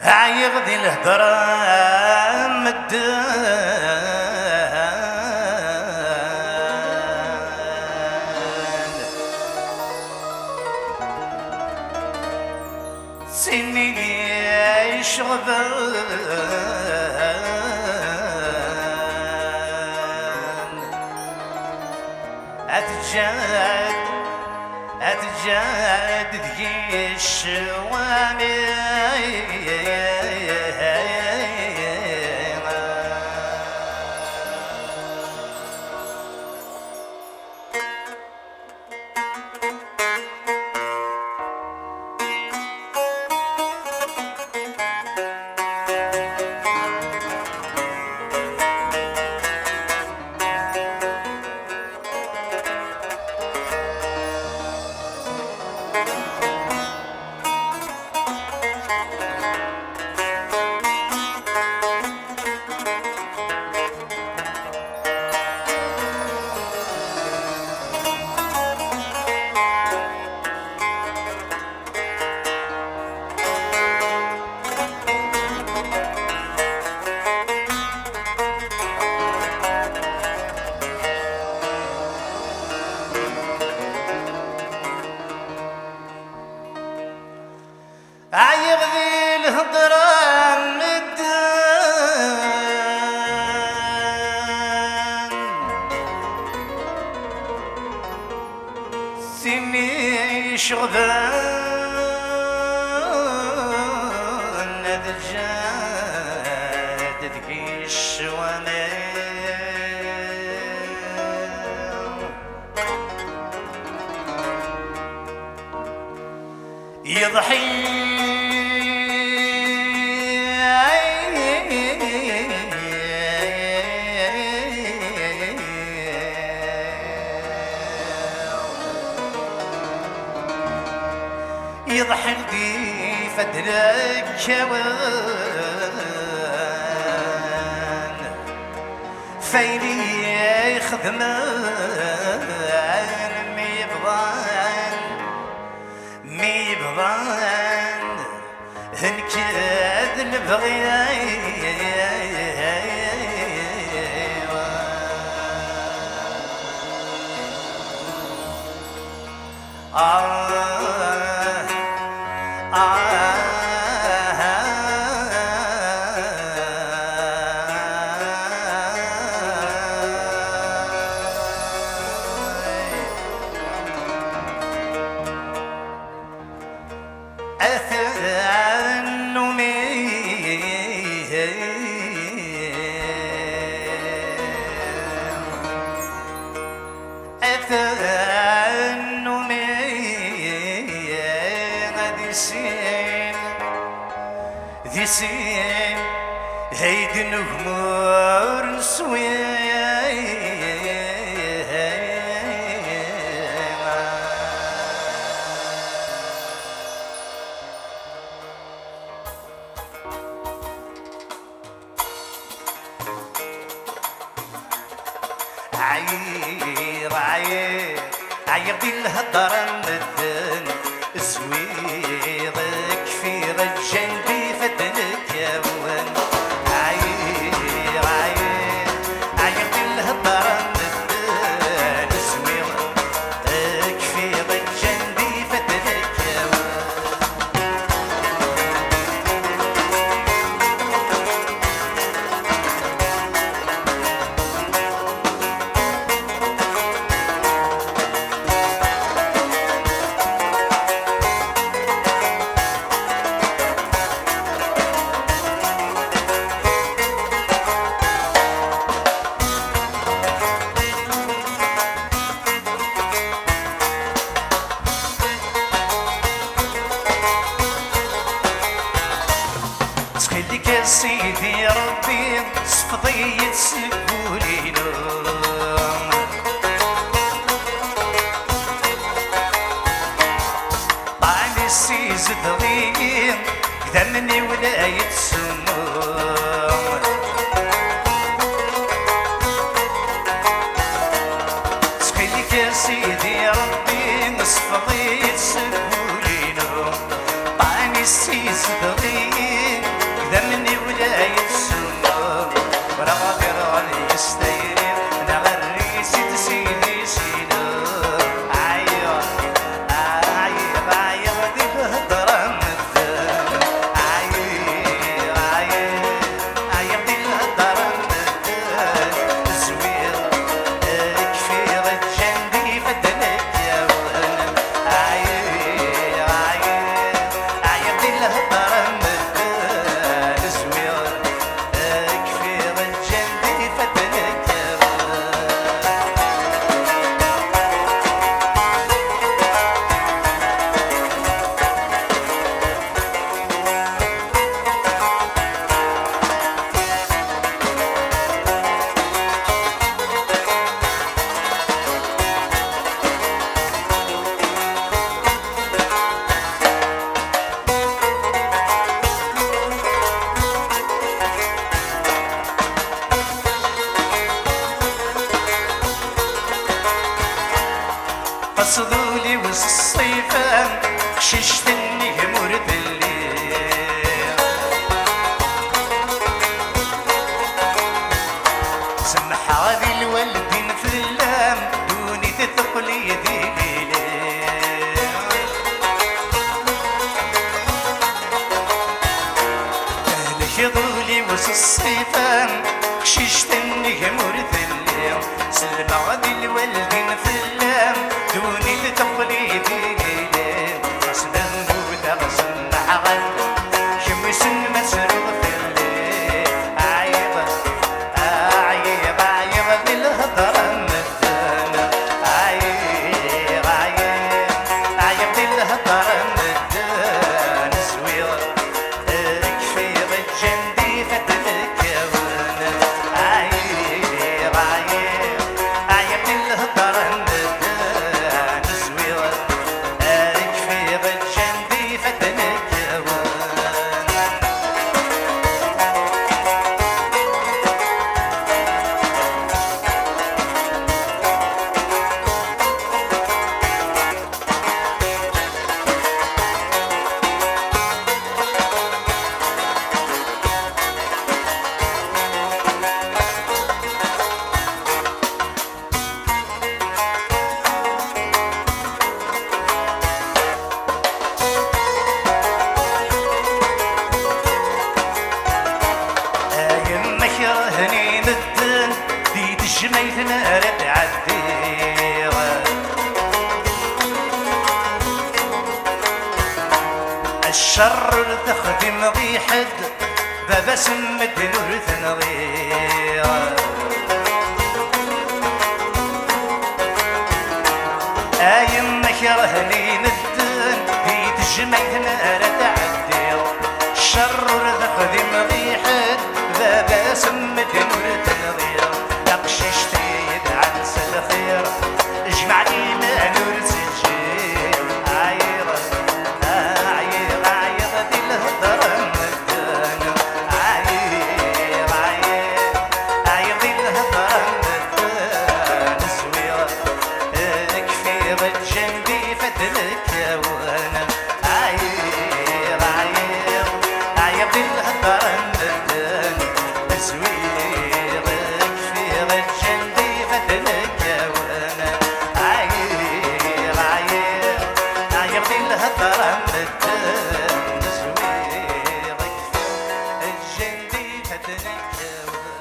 عيغذي الهدرة مدان سني شغبان أتجاد ذي الشوامي عيغذي الهضرة مدان سيني شغبان هذا الجاد ذكي الشوامي يضحي يضحك دي فدرك كوان فيني يخدمان ميبضان هنكاد البغي ذي سين هيد نغمور نسوي عير دي الهضرة مدن زويضك في رجل بفدنك يا ون عير دي الهضرة مدن زويضك في رجل بفدنك يا ون خليك سيدي ربي صفضي تسبولينو طعني السيز ضغيم قدمني ولا يتسمو خليك سيدي ربي صفضي تسبولينو طعني السيز ضغيم الهضره مدان زوير كفير الجندي فتنك قصدولي والصيفان خششتني مرد الليل سمح هذه الوالدين في اللام دوني تثقل يدي ليلي خشدولي والصيفان خششتني مرد الليل سلم هذه الوالدين في اللام دوني تقليدي ليلي غصب نبودا غصب نحغل شمس مسروق في الليل عيب عيب عيب بالهضرة مدانا عيب عيب عيب بالهضرة مدانا سوير كفير الجندي فتلك يا وانا عيب عيب عيب بالهضرة مدانا سوير كفير الجندي فتلك يا وانا يما كرهني ندن ديت الجميث نار تعدي الشر تخدم ضي حد بابا سمد نور ثنغير يما كرهني ندن ديت الجميث نار تعدي الشر تخدم ضي حد بابا سمد نور تنظير نقششت يدعن الخير اجمعني ما نور سجير عير عير عير دي الهضرة مدانا عير عير عير دي الهضرة مدانا سوير كفير الجندي فتلك يا وانا عير عير عير دي الهضرة مدانا سوير كفير الجندي فتلك يا وانا عير عير عير دي الهضرة مدانا سوير كفير الجندي فتلك يا وانا